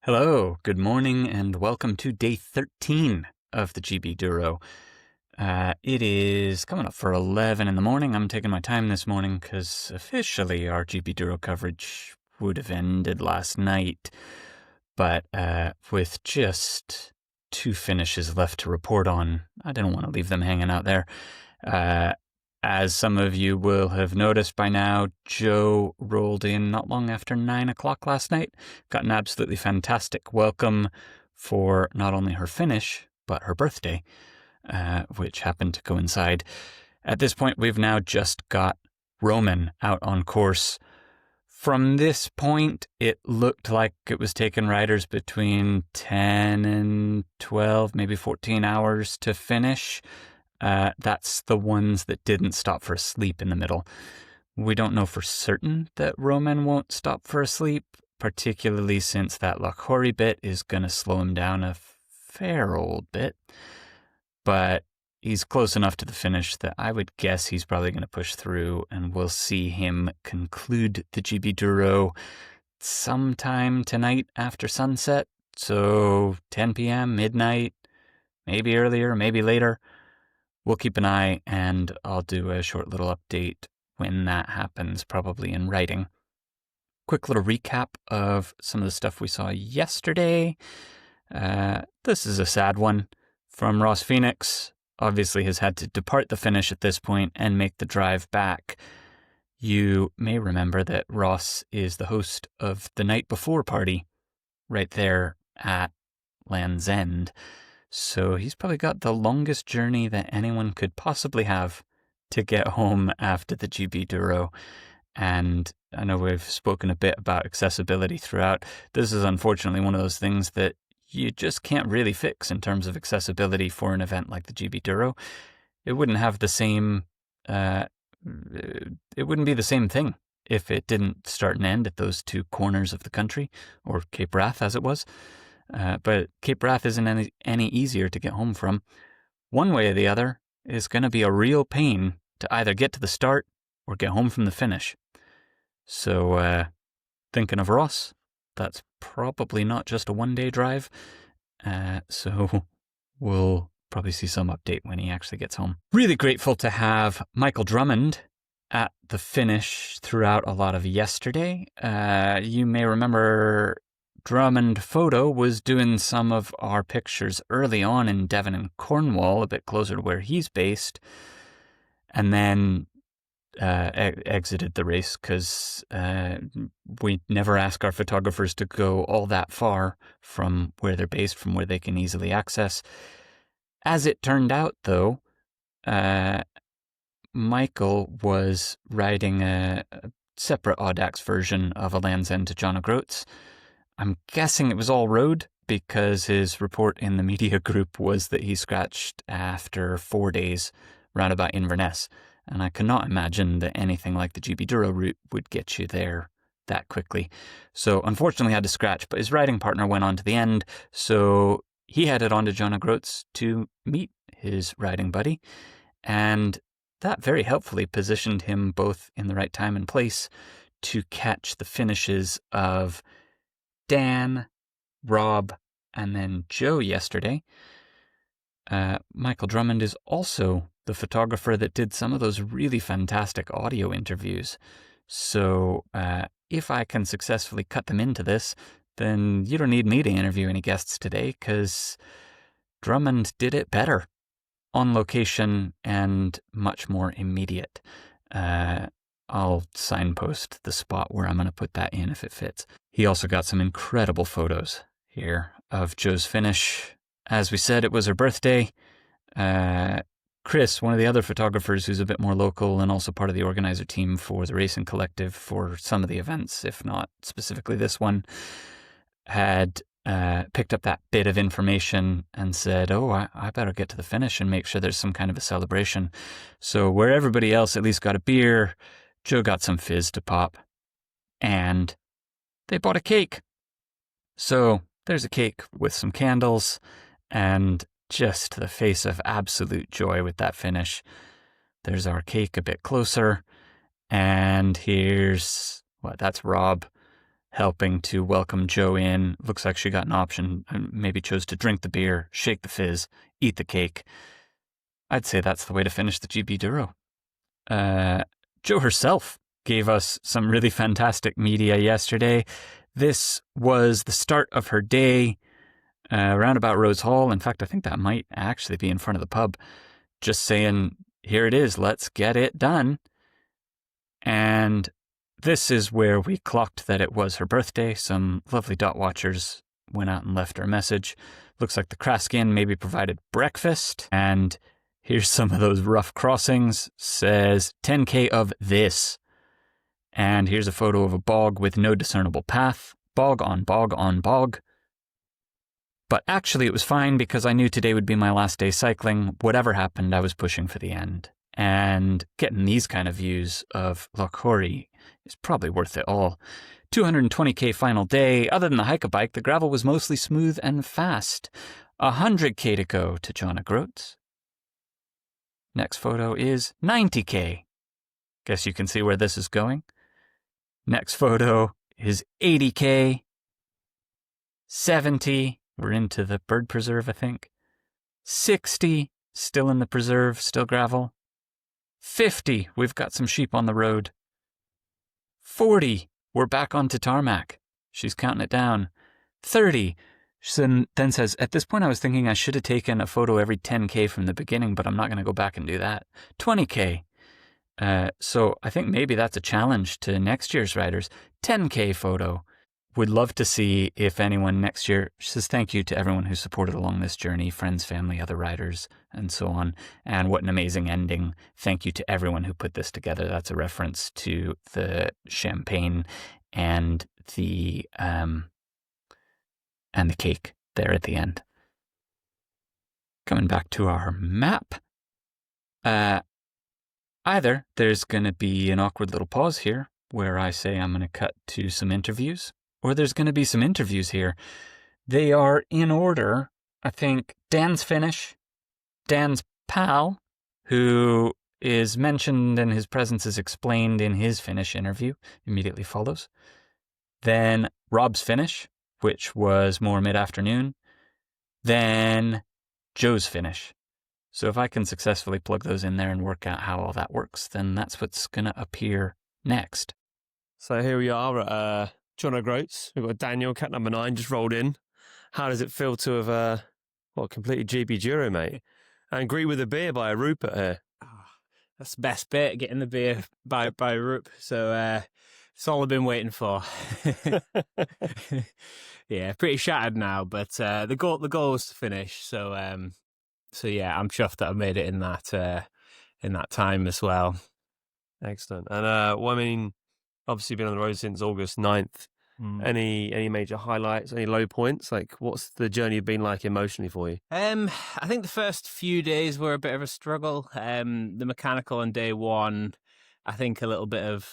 Hello, good morning, and welcome to day 13 of the GBDURO. It is coming up for 11 in the morning. I'm taking my time this morning because officially our GBDURO coverage would have ended last night. But with just 2 finishes left to report on, I didn't want to leave them hanging out there. As some of you will have noticed by now, Jo rolled in not long after 9 o'clock last night. Got an absolutely fantastic welcome for not only her finish, but her birthday, which happened to coincide. At this point, we've now just got Roman out on course. From this point, it looked like it was taking riders between 10 and 12, maybe 14 hours to finish. That's the ones that didn't stop for a sleep in the middle. We don't know for certain that Roman won't stop for a sleep, particularly since that Lahori bit is going to slow him down a fair old bit. But he's close enough to the finish that I would guess he's probably going to push through, and we'll see him conclude the GBDURO sometime tonight after sunset. So 10 p.m., midnight, maybe earlier, maybe later. We'll keep an eye, and I'll do a short little update when that happens, probably in writing. Quick little recap of some of the stuff we saw yesterday. This is a sad one from Ross Phoenix. Obviously has had to depart the finish at this point and make the drive back. You may remember that Ross is the host of the night before party right there at Land's End. So he's probably got the longest journey that anyone could possibly have to get home after the GBDURO. And I know we've spoken a bit about accessibility throughout. This is unfortunately one of those things that you just can't really fix in terms of accessibility for an event like the GBDURO. It wouldn't have the same, it wouldn't be the same thing if it didn't start and end at those 2 corners of the country, or Cape Wrath as it was. But Cape Wrath isn't any easier to get home from. One way or the other is going to be a real pain to either get to the start or get home from the finish. So, thinking of Ross, that's probably not just a one-day drive. So we'll probably see some update when he actually gets home. Really grateful to have Michael Drummond at the finish throughout a lot of yesterday. You may remember Drummond Photo was doing some of our pictures early on in Devon and Cornwall, a bit closer to where he's based, and then exited the race because we never ask our photographers to go all that far from where they're based, from where they can easily access. As it turned out, though, Michael was riding a separate Audax version of a Land's End to John O Groats. I'm guessing it was all road because his report in the media group was that he scratched after 4 days roundabout Inverness. And I cannot imagine that anything like the GBDURO route would get you there that quickly. So unfortunately had to scratch, but his riding partner went on to the end. So he headed on to John O Groats to meet his riding buddy. And that very helpfully positioned him both in the right time and place to catch the finishes of Dan, Rob, and then Jo yesterday. Michael Drummond is also the photographer that did some of those really fantastic audio interviews. So if I can successfully cut them into this, then you don't need me to interview any guests today because Drummond did it better, on location and much more immediate. I'll signpost the spot where I'm going to put that in if it fits. He also got some incredible photos here of Jo's finish. As we said, it was her birthday. Chris, one of the other photographers who's a bit more local and also part of the organizer team for the Racing Collective for some of the events, if not specifically this one, had picked up that bit of information and said, I better get to the finish and make sure there's some kind of a celebration. So where everybody else at least got a beer, Jo got some fizz to pop, and they bought a cake. So there's a cake with some candles and just the face of absolute joy with that finish. There's our cake a bit closer, and here's, that's Rob helping to welcome Joe in. Looks like she got an option and maybe chose to drink the beer, shake the fizz, eat the cake. I'd say that's the way to finish the GBDURO. Jo herself gave us some really fantastic media yesterday. This was the start of her day around about Rose Hall. In fact, I think that might actually be in front of the pub. Just saying, here it is, let's get it done. And this is where we clocked that it was her birthday. Some lovely dot watchers went out and left her a message. Looks like the Kraskin maybe provided breakfast. And here's some of those rough crossings. Says 10K of this. And here's a photo of a bog with no discernible path. Bog on bog on bog. But actually it was fine because I knew today would be my last day cycling. Whatever happened, I was pushing for the end. And getting these kind of views of Loch Hourey is probably worth it all. 220K final day. Other than the hike-a-bike, the gravel was mostly smooth and fast. 100K to go to John O Groats. Next photo is 90K. Guess you can see where this is going. Next photo is 80K. 70, we're into the bird preserve, I think. 60, still in the preserve, still gravel. 50, we've got some sheep on the road. 40, we're back onto tarmac. She's counting it down. 30, she then says, at this point I was thinking I should have taken a photo every 10K from the beginning, but I'm not going to go back and do that. 20K. So I think maybe that's a challenge to next year's riders. 10K photo. Would love to see if anyone next year, she says thank you to everyone who supported along this journey, friends, family, other riders, and so on. And what an amazing ending. Thank you to everyone who put this together. That's a reference to the champagne and the cake there at the end. Coming back to our map. Either there's going to be an awkward little pause here where I say I'm going to cut to some interviews, or there's going to be some interviews here. They are in order. I think Dan's finish, Dan's pal, who is mentioned and his presence is explained in his finish interview, immediately follows. Then Rob's finish, which was more mid-afternoon. Then Joe's finish. So if I can successfully plug those in there and work out how all that works, then that's what's going to appear next. So here we are at John O Groats. We've got Daniel, cat number 9, just rolled in. How does it feel to have completed GBDURO, mate? And greet with a beer by a Rupert here. Oh, that's the best bit, getting the beer by Rup. So it's all I've been waiting for. Yeah, pretty shattered now, but the goal was to finish. So yeah, I'm chuffed that I made it in that time as well. Excellent. And I mean, obviously been on the road since August 9th. Any major highlights, any low points? Like, what's the journey been like emotionally for you? I think the first few days were a bit of a struggle. The mechanical on day 1, I think a little bit of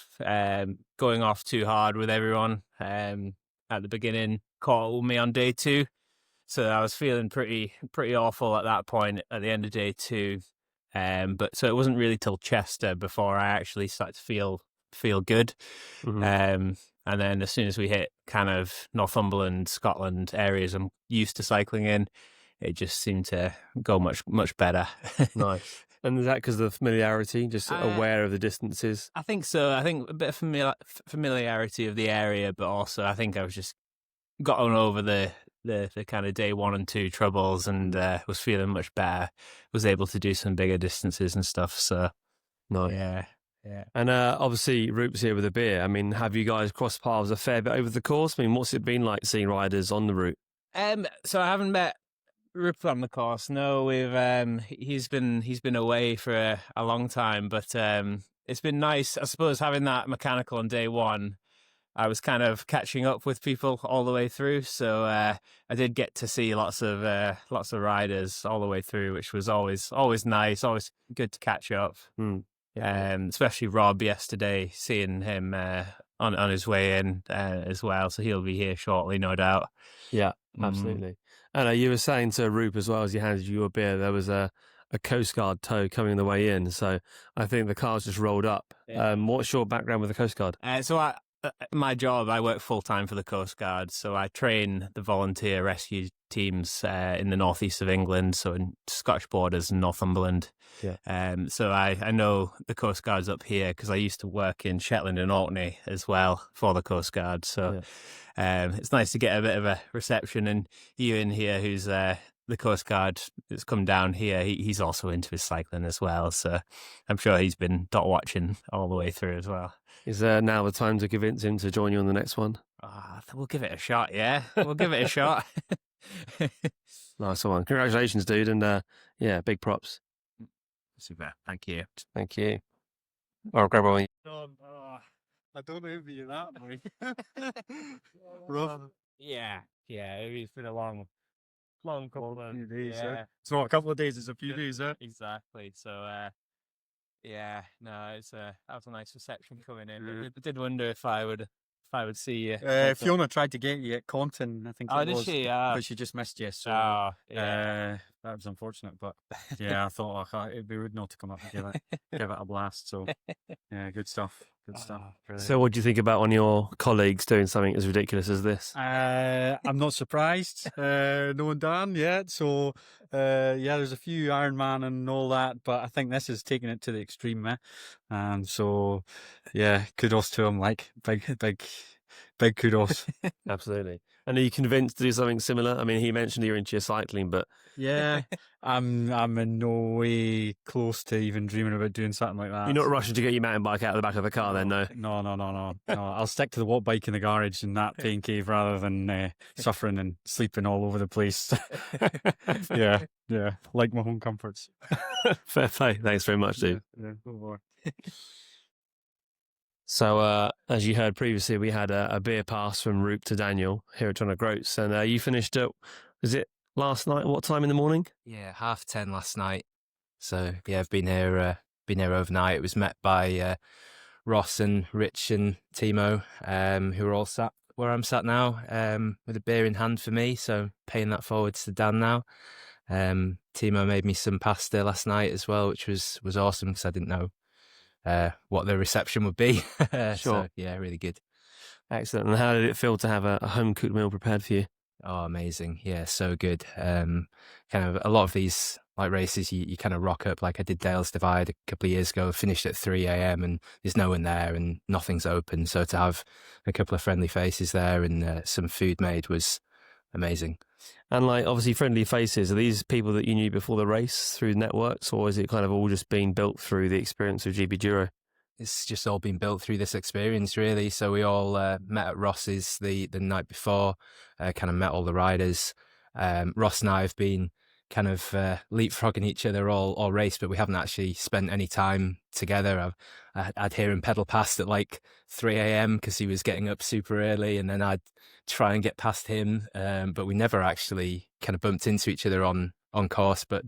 going off too hard with everyone at the beginning caught me on day 2. So I was feeling pretty awful at that point at the end of day 2. But so it wasn't really till Chester before I actually started to feel good. Mm-hmm. And then as soon as we hit kind of Northumberland, Scotland areas I'm used to cycling in, it just seemed to go much better. Nice. And is that because of the familiarity, just aware of the distances? I think so. I think a bit of familiarity of the area, but also I think I was just gotten over the kind of day 1 and 2 troubles and was feeling much better. Was able to do some bigger distances and stuff. So, nice. Yeah. And obviously, Rupert's here with a beer. I mean, have you guys crossed paths a fair bit over the course? I mean, what's it been like seeing riders on the route? So I haven't met Rupert on the course. No, we've he's been away for a long time, but it's been nice, I suppose, having that mechanical on day 1. I was kind of catching up with people all the way through, so I did get to see lots of riders all the way through, which was always nice, always good to catch up. Especially Rob yesterday, seeing him on his way in as well, so he'll be here shortly, no doubt. Yeah, absolutely. And you were saying to Rup as well as he handed you a beer, there was a Coast Guard tow coming the way in, so I think the car's just rolled up. Yeah. What's your background with the Coast Guard? So my job, I work full time for the Coast Guard, so I train the volunteer rescue teams in the northeast of England, so in Scottish Borders and Northumberland. Yeah. So I know the Coast Guard's up here because I used to work in Shetland and Orkney as well for the Coast Guard. So it's nice to get a bit of a reception. And Ewan here, who's the Coast Guard that's come down here, he's also into his cycling as well. So I'm sure he's been dot watching all the way through as well. Is now the time to convince him to join you on the next one? We'll give it a shot, yeah. We'll give it a shot. Nice one. Congratulations, dude. And big props. Super. Thank you. Thank you. I'll grab one. I don't envy you that, boy. Rough. Yeah. It's been a long couple of days. Yeah. It's not a couple of days, it's a few days, Exactly. So, that was a nice reception coming in. I did wonder if I would see you. Fiona tried to get you at Compton, I think it was. Did she? But she just missed you, so that was unfortunate. But yeah, I thought it'd be rude not to come up and give it a blast. So yeah, good stuff. So what do you think about one of your colleagues doing something as ridiculous as this? I'm not surprised, knowing Dan yet. So there's a few Ironman and all that, but I think this is taking it to the extreme, so yeah, kudos to him. Like big kudos. Absolutely. And are you convinced to do something similar? I mean, he mentioned you're into your cycling, but yeah, I'm in no way close to even dreaming about doing something like that. You're not rushing to get your mountain bike out of the back of the car, then, no? No. I'll stick to the watt bike in the garage in that pain cave rather than suffering and sleeping all over the place. yeah, like my home comforts. Fair play. Thanks very much, dude. Yeah, go for it. So, as you heard previously, we had a beer pass from Roop to Daniel here at John O Groats, and you finished at, was it last night? What time in the morning? Yeah, 10:30 last night. So yeah, I've been here overnight. It was met by Ross and Rich and Timo, who are all sat where I'm sat now, with a beer in hand for me. So paying that forward to Dan now. Timo made me some pasta last night as well, which was awesome because I didn't know what the reception would be. Sure. So, yeah, really good. Excellent. And how did it feel to have a home-cooked meal prepared for you? Oh, amazing. Yeah, so good. Kind of a lot of these like races, you kind of rock up. Like I did Dale's Divide a couple of years ago, finished at 3 a.m. and there's no one there and nothing's open. So to have a couple of friendly faces there and some food made was amazing. And like obviously friendly faces, are these people that you knew before the race through networks, or is it kind of all just being built through the experience of GBDURO? It's just all been built through this experience, really. So we all met at Ross's the night before, kind of met all the riders. Ross and I have been kind of leapfrogging each other all race, but we haven't actually spent any time together. I'd hear him pedal past at like 3 a.m. because he was getting up super early, and then I'd try and get past him, but we never actually kind of bumped into each other on course. But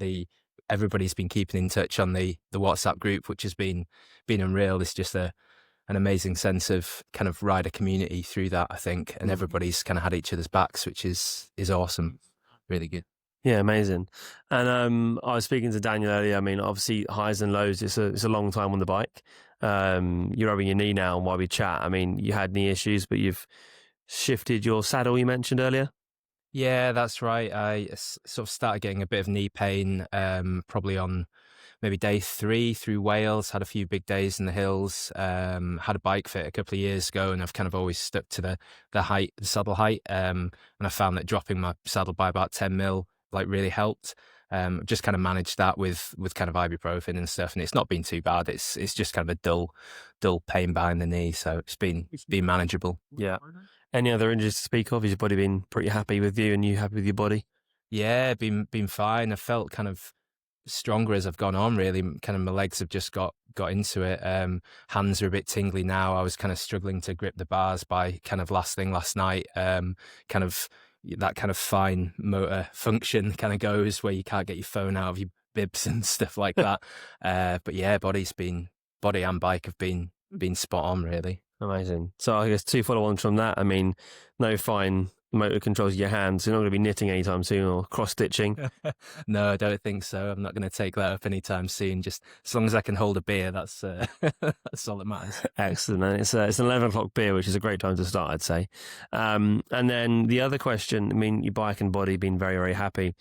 everybody's been keeping in touch on the WhatsApp group, which has been unreal. It's just an amazing sense of kind of rider community through that, I think, and everybody's kind of had each other's backs, which is awesome. Really good. Yeah, amazing. And I was speaking to Daniel earlier. I mean, obviously highs and lows. It's a long time on the bike. You're rubbing your knee now, and while we chat, I mean, you had knee issues, but you've shifted your saddle. You mentioned earlier. Yeah, that's right. I sort of started getting a bit of knee pain, probably on maybe day 3 through Wales. Had a few big days in the hills. Had a bike fit a couple of years ago, and I've kind of always stuck to the saddle height. And I found that dropping my saddle by about 10 mil like really helped. Just kind of managed that with kind of ibuprofen and stuff, and it's not been too bad. It's just kind of a dull pain behind the knee, so it's been manageable. Yeah. Any other injuries to speak of? Has your body been pretty happy with you, and you happy with your body? Yeah, been fine. I felt kind of stronger as I've gone on, really. Kind of my legs have just got into it. Hands are a bit tingly now. I was kind of struggling to grip the bars by kind of last night. Kind of that kind of fine motor function kind of goes where you can't get your phone out of your bibs and stuff like that. But yeah, body and bike have been spot on, really. Amazing. So I guess 2 follow-ons from that. I mean, no fine motor controls your hands. You're not going to be knitting anytime soon or cross-stitching. No, I don't think so. I'm not going to take that up anytime soon. Just as long as I can hold a beer, that's that's all that matters. Excellent. And it's an 11 o'clock beer, which is a great time to start, I'd say. And then the other question, I mean, your bike and body been very, very happy.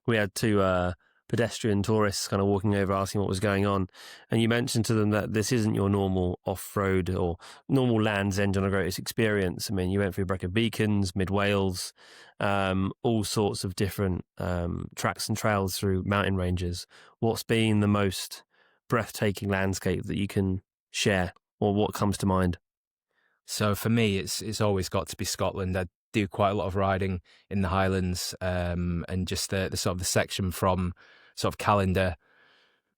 We had two pedestrian tourists kind of walking over asking what was going on. And you mentioned to them that this isn't your normal off-road or normal Land's End John O Groats experience. I mean, you went through Brecon Beacons, Mid Wales, all sorts of different tracks and trails through mountain ranges. What's been the most breathtaking landscape that you can share, or what comes to mind? So for me, it's always got to be Scotland. I do quite a lot of riding in the Highlands, and just the sort of the section from sort of Callander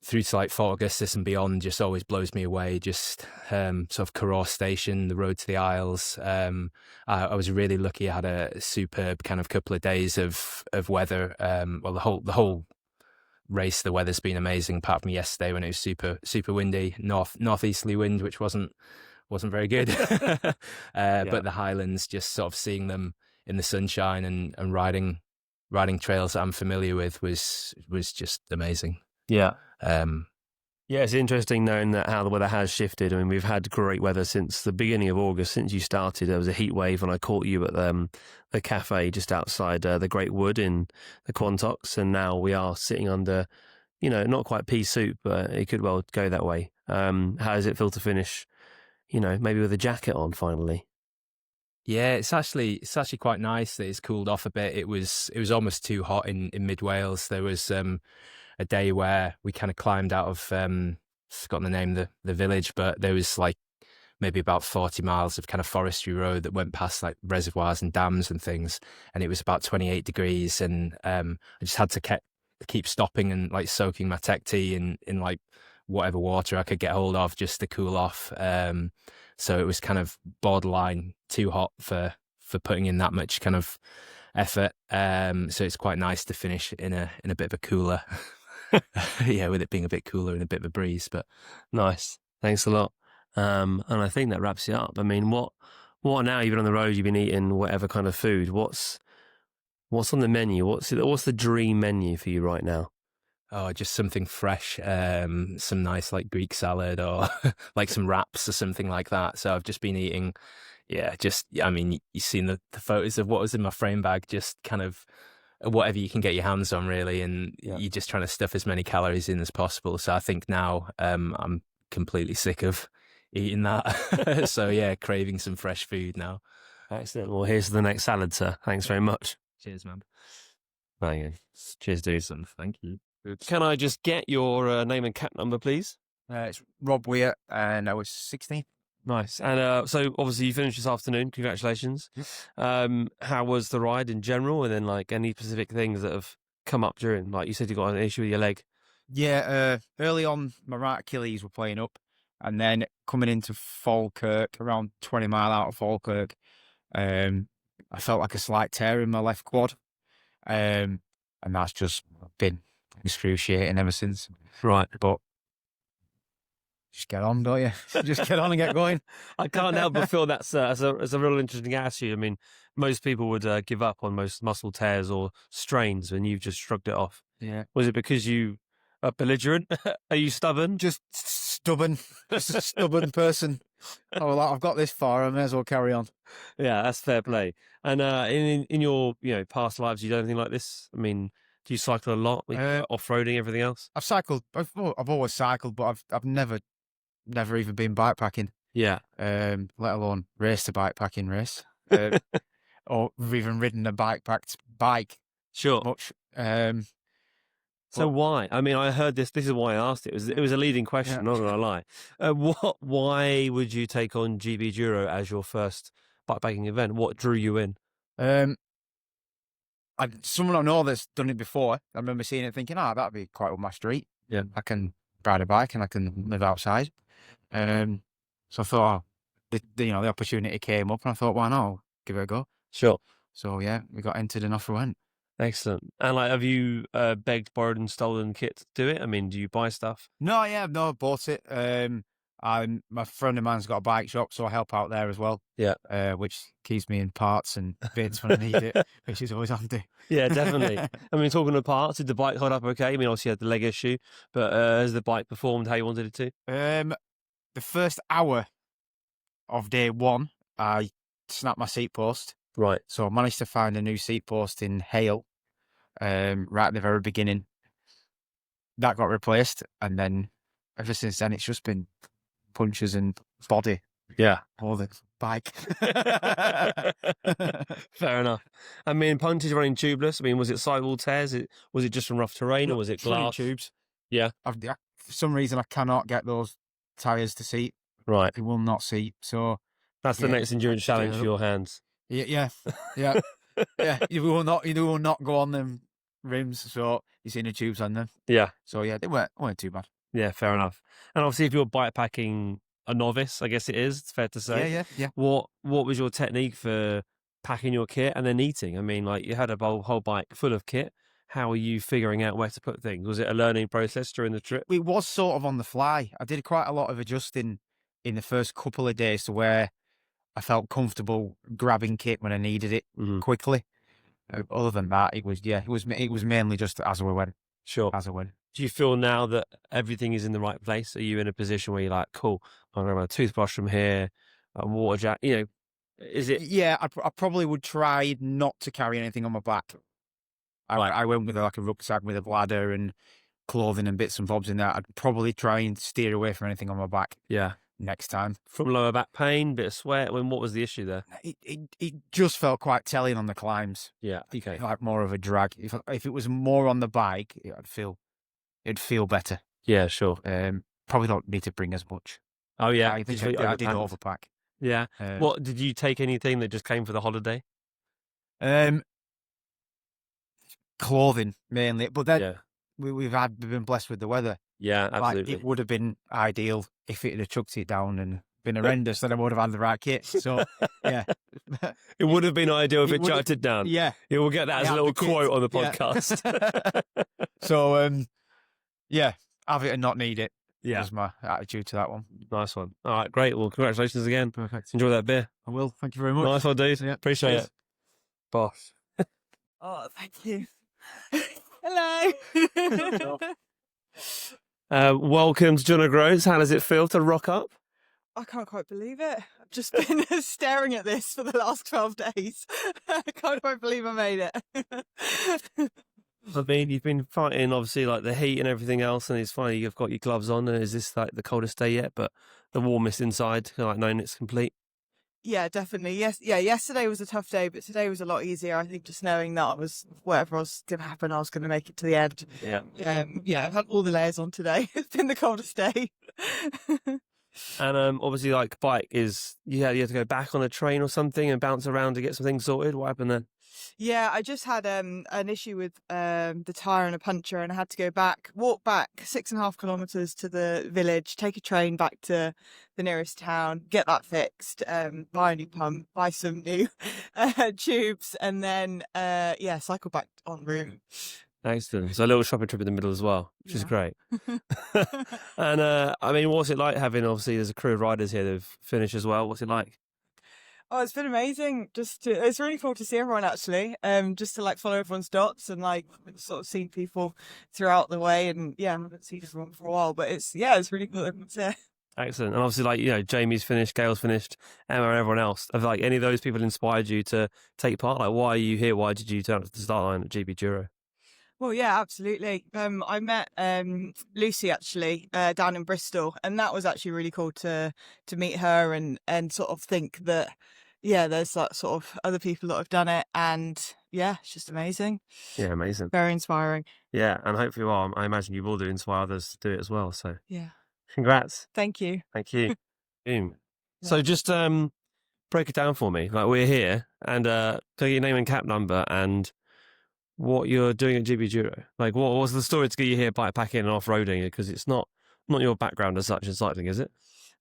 through to like Fort Augustus and beyond just always blows me away. Just sort of Carraw Station, the road to the Isles. I was really lucky. I had a superb kind of couple of days of weather. Well, the whole race, the weather's been amazing, apart from yesterday when it was super windy, northeasterly wind, which wasn't very good. But the Highlands, just sort of seeing them in the sunshine and riding trails that I'm familiar with was just amazing. Yeah. Yeah, it's interesting knowing that how the weather has shifted. I mean, we've had great weather since the beginning of August. Since you started, there was a heat wave, and I caught you at the cafe just outside the Great Wood in the Quantocks, and now we are sitting under, not quite pea soup, but it could well go that way. How does it feel to finish, maybe with a jacket on finally? Yeah, it's actually quite nice that it's cooled off a bit. It was almost too hot in Mid Wales. There was a day where we kind of climbed out of forgotten the name of the village, but there was like maybe about 40 miles of kind of forestry road that went past like reservoirs and dams and things, and it was about 28 degrees, and I just had to keep stopping and like soaking my tech tea in like whatever water I could get hold of just to cool off. So it was kind of borderline too hot for putting in that much kind of effort. So it's quite nice to finish in a bit of a cooler. Yeah, with it being a bit cooler and a bit of a breeze, but nice. Thanks a lot. And I think that wraps it up. I mean, what now? You've been on the road, you've been eating whatever kind of food. What's on the menu? What's the dream menu for you right now? Oh, just something fresh, some nice like Greek salad or like some wraps or something like that. So I've just been eating, I mean, you've seen the photos of what was in my frame bag, just kind of whatever you can get your hands on really, and you're just trying to stuff as many calories in as possible. So I think now I'm completely sick of eating that. So yeah, craving some fresh food now. Excellent. Well, here's the next salad, sir. Thanks very much. Cheers, man. Bang. Cheers, dude. Thank you. Can I just get your name and cap number, please? It's Rob Weir, and I was 16. Nice. And so obviously you finished this afternoon. Congratulations. How was the ride in general? And then like any specific things that have come up during, like you said you got an issue with your leg. Yeah, early on my right Achilles were playing up, and then coming into Falkirk, around 20 mile out of Falkirk, I felt like a slight tear in my left quad. And that's just been excruciating ever since. Right. But just get on, don't you? Just get on and get going. I can't help but feel that's a real interesting attitude. I mean, most people would give up on most muscle tears or strains, and you've just shrugged it off. Yeah. Was it because you are belligerent? Are you stubborn? Just stubborn. Just a stubborn person. Oh, well, I've got this far, I may as well carry on. Yeah, that's fair play. And in your past lives, you done anything like this? I mean, do you cycle a lot? Off-roading, everything else? I've cycled. I've always cycled, but I've never even been bikepacking. Yeah. Let alone raced a bikepacking race, or even ridden a bikepacked bike. Sure. Much. So why? I mean, I heard this. This is why I asked it. It was a leading question. Yeah. Not gonna lie. Why would you take on GBDURO as your first bikepacking event? What drew you in? Someone I know that's done it before. I remember seeing it, thinking, that'd be quite up my street. Yeah, I can ride a bike and I can live outside. So I thought, the opportunity came up, and I thought, why not? I'll give it a go. Sure. So yeah, we got entered and off we went. Excellent. And have you begged, borrowed, and stolen kit to do it? I mean, do you buy stuff? No, I bought it. I My friend of mine's got a bike shop, so I help out there as well. Yeah. Which keeps me in parts and bits when I need it, which is always handy. Yeah, definitely. I mean, talking of parts, did the bike hold up okay? I mean, obviously you had the leg issue, but has the bike performed how you wanted it to? The first hour of day one, I snapped my seat post. Right. So I managed to find a new seat post in Hale, right at the very beginning. That got replaced, and then ever since then, it's just been punches and body. Yeah. All the bike. Fair enough. I mean, punches running tubeless. I mean, was it sidewall tears? Was it just from rough terrain, or was it Fully glass? tubes. Yeah. For some reason, I cannot get those tyres to seat. Right. They will not seat. So That's the next endurance challenge for your hands. yeah. Yeah. You will not go on them rims. So you've seen the tubes on them. Yeah. So yeah, they weren't too bad. Yeah, fair enough. And obviously, if you're bikepacking a novice, I guess it's fair to say. Yeah. What was your technique for packing your kit and then eating? I mean, like you had a whole bike full of kit. How are you figuring out where to put things? Was it a learning process during the trip? It was sort of on the fly. I did quite a lot of adjusting in the first couple of days to where I felt comfortable grabbing kit when I needed it quickly. Other than that, it was mainly just as I went. Sure. As I went. Do you feel now that everything is in the right place? Are you in a position where you're like, cool, I'm going to have a toothbrush from here, a water jacket, is it? Yeah, I probably would try not to carry anything on my back. I went with like a rucksack with a bladder and clothing and bits and bobs in there. I'd probably try and steer away from anything on my back. Yeah. Next time. From lower back pain, bit of sweat. What was the issue there? It just felt quite telling on the climbs. Yeah. Okay. Like more of a drag. If it was more on the bike, it'd feel better. Yeah, sure. Probably don't need to bring as much. Oh yeah. I think I did overpack. Yeah. What did you take anything that just came for the holiday? Clothing mainly, but then Yeah. we've been blessed with the weather. Yeah, absolutely. Like, it would have been ideal if it had chucked it down and been horrendous, then I would have had the right kit. So yeah, It would have been ideal if it would have- chucked it down. yeah. Yeah, we'll get that as a Yeah, little the kit. quote on the Yeah. podcast. So yeah, have it and not need it. Yeah. Was my attitude to that one. Nice one. All right, great. Well, congratulations again. Perfect. Enjoy that beer. I will. Thank you very much. Nice one, dude. Yeah, Appreciate cheers. it. Boss. Oh, thank you. Hello. Welcome to John O Groats. How does it feel to rock up? I can't quite believe it. I've just been staring at this for the last 12 days. I can't quite believe I made it. I mean, you've been fighting, obviously, like the heat and everything else, and it's funny, you've got your gloves on, and is this like the coldest day yet? But the warmest inside, like knowing it's complete? Yeah, definitely. Yes, yeah. Yesterday was a tough day, but today was a lot easier. I think just knowing that whatever was going to happen, I was going to make it to the end. Yeah. Yeah, I've had all the layers on today. It's been the coldest day. And obviously, like bike is, you had to go back on a train or something and bounce around to get some things sorted. What happened then? Yeah, I just had an issue with the tyre and a puncture, and I had to walk back 6.5 kilometres to the village, take a train back to the nearest town, get that fixed, buy a new pump, buy some new tubes, and then cycle back en route. Excellent. So a little shopping trip in the middle as well, which is great. And I mean, what's it like having, obviously, there's a crew of riders here that've finished as well. What's it like? Oh, it's been amazing. It's really cool to see everyone actually. Just to like follow everyone's dots and like sort of see people throughout the way. And yeah, I haven't seen everyone for a while, but it's really cool that everyone's here. Excellent. And obviously, like, Jamie's finished, Gail's finished, Emma and everyone else. Have like any of those people inspired you to take part? Like, why are you here? Why did you turn up to the start line at GBDURO? Well, yeah, absolutely. I met Lucy actually down in Bristol, and that was actually really cool to meet her and sort of think that there's that sort of other people that have done it, and yeah, it's just amazing. Yeah, amazing. Very inspiring. Yeah, and hopefully, I imagine you will inspire others to do it as well. So Yeah. congrats. Thank you. Thank you. Boom. Yeah. So just break it down for me. Like, we're here, and can I get your name and cap number and what you're doing at GBDURO? Like, what was the story to get you here bikepacking and off-roading? Because it's not your background as such in cycling, is it?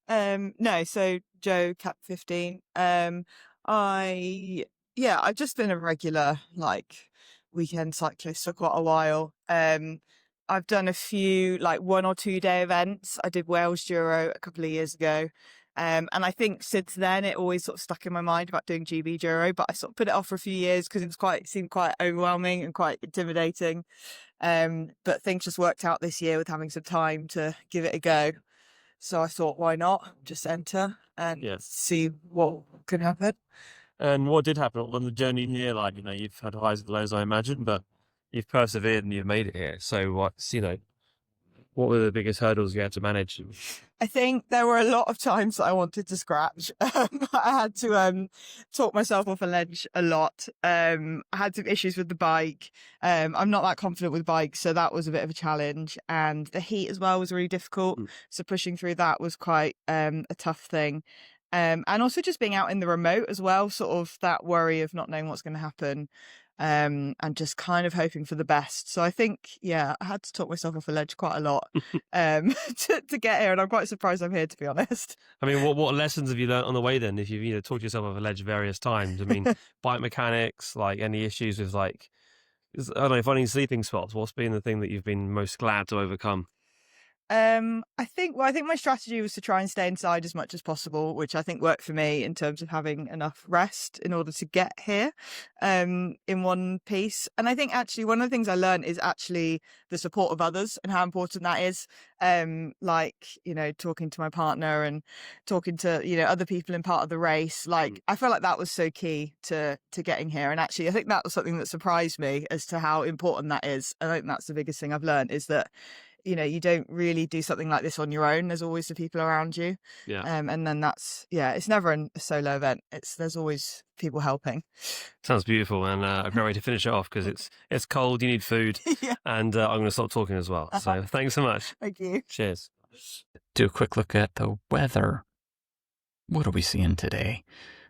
No, so Joe, cap 15. I've just been a regular like weekend cyclist for quite a while. I've done a few like 1 or 2 day events. I did Wales Duro a couple of years ago. And I think since then it always sort of stuck in my mind about doing GB Duro, but I sort of put it off for a few years because it seemed quite overwhelming and quite intimidating. But things just worked out this year with having some time to give it a go. So I thought, why not just enter and see what could happen. And what did happen on the journey here? Like, you've had highs and lows, I imagine, but you've persevered and you've made it here. So what were the biggest hurdles you had to manage? I think there were a lot of times that I wanted to scratch. I had to talk myself off a ledge a lot. I had some issues with the bike. I'm not that confident with bikes, so that was a bit of a challenge. And the heat as well was really difficult. So pushing through that was quite a tough thing. And also just being out in the remote as well, sort of that worry of not knowing what's going to happen. And just kind of hoping for the best. So I think, I had to talk myself off a ledge quite a lot to get here, and I'm quite surprised I'm here, to be honest. I mean, what lessons have you learned on the way then? If you've talked yourself off a ledge various times, I mean, bike mechanics, like any issues with I don't know, finding sleeping spots. What's been the thing that you've been most glad to overcome? I think my strategy was to try and stay inside as much as possible, which I think worked for me in terms of having enough rest in order to get here in one piece. And I think actually one of the things I learned is actually the support of others and how important that is. Talking to my partner and talking to, other people in part of the race. I felt like that was so key to getting here. And actually, I think that was something that surprised me as to how important that is. I think that's the biggest thing I've learned is that you don't really do something like this on your own. There's always the people around you. Yeah. And then it's never a solo event. There's always people helping. Sounds beautiful, and a great way to finish it off because it's cold, you need food, and I'm going to stop talking as well. So thanks so much. Thank you. Cheers. Do a quick look at the weather. What are we seeing today?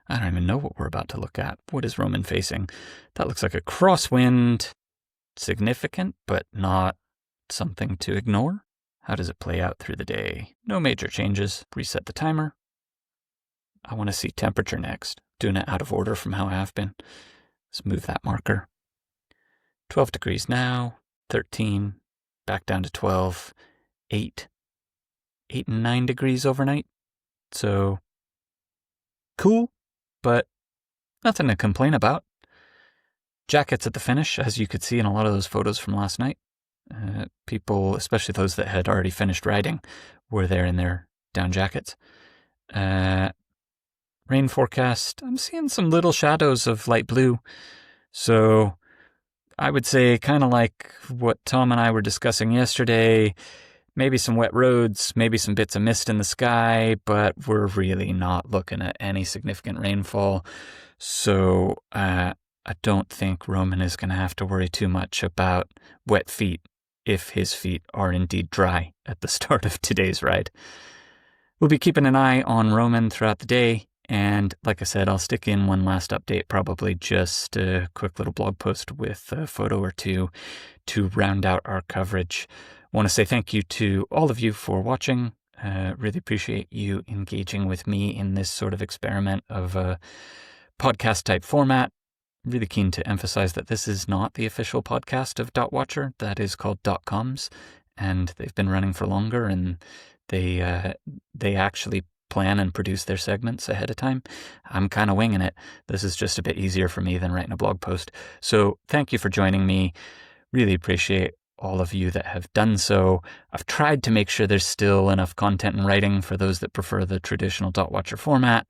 I don't even know what we're about to look at. What is Roman facing? That looks like a crosswind. Significant, but not something to ignore. How does it play out through the day? No major changes. Reset the timer. I want to see temperature next. Doing it out of order from how I have been. Let's move that marker. 12 degrees now. 13. Back down to 12. 8. 8 and 9 degrees overnight. So cool, but nothing to complain about. Jackets at the finish, as you could see in a lot of those photos from last night. People, especially those that had already finished riding, were there in their down jackets. Rain forecast, I'm seeing some little shadows of light blue. So I would say kind of like what Tom and I were discussing yesterday, maybe some wet roads, maybe some bits of mist in the sky, but we're really not looking at any significant rainfall. So I don't think Roman is going to have to worry too much about wet feet if his feet are indeed dry at the start of today's ride. We'll be keeping an eye on Roman throughout the day, and like I said, I'll stick in one last update, probably just a quick little blog post with a photo or two to round out our coverage. I want to say thank you to all of you for watching. Really appreciate you engaging with me in this sort of experiment of a podcast-type format. Really keen to emphasize that this is not the official podcast of Dot Watcher. That is called .coms, and they've been running for longer, and they actually plan and produce their segments ahead of time. I'm kind of winging it. This is just a bit easier for me than writing a blog post. So thank you for joining me. Really appreciate all of you that have done so. I've tried to make sure there's still enough content in writing for those that prefer the traditional Dot Watcher format.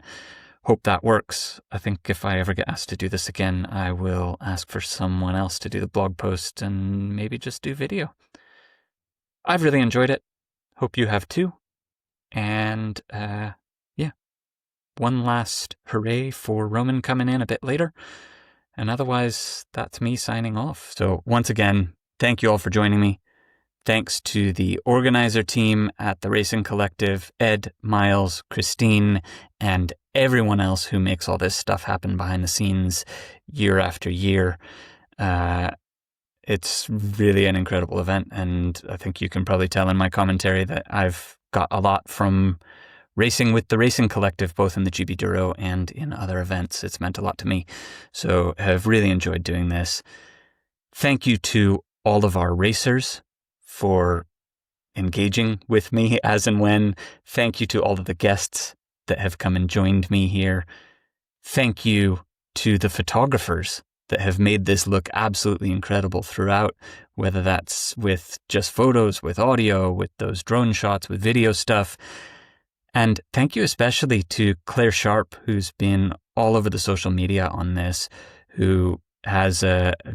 Hope that works. I think if I ever get asked to do this again, I will ask for someone else to do the blog post and maybe just do video. I've really enjoyed it. Hope you have too. And one last hooray for Roman coming in a bit later. And otherwise, that's me signing off. So once again, thank you all for joining me. Thanks to the organizer team at the Racing Collective, Ed, Miles, Christine, and everyone else who makes all this stuff happen behind the scenes year after year. It's really an incredible event, and I think you can probably tell in my commentary that I've got a lot from racing with the Racing Collective, both in the GBDURO and in other events. It's meant a lot to me, so I've really enjoyed doing this. Thank you to all of our racers for engaging with me as and when. Thank you to all of the guests that have come and joined me here. Thank you to the photographers that have made this look absolutely incredible throughout, whether that's with just photos, with audio, with those drone shots, with video stuff. And thank you especially to Claire Sharp, who's been all over the social media on this, who has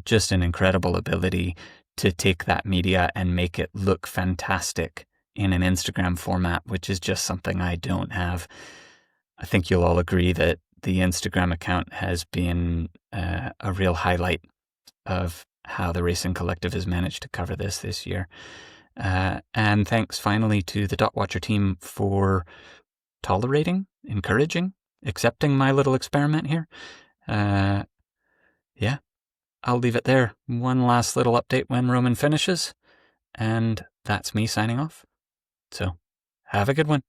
just an incredible ability to take that media and make it look fantastic in an Instagram format, which is just something I don't have. I think you'll all agree that the Instagram account has been a real highlight of how the Racing Collective has managed to cover this year. And thanks finally to the Dot Watcher team for tolerating, encouraging, accepting my little experiment here. Yeah, I'll leave it there. One last little update when Roman finishes, and that's me signing off. So, have a good one.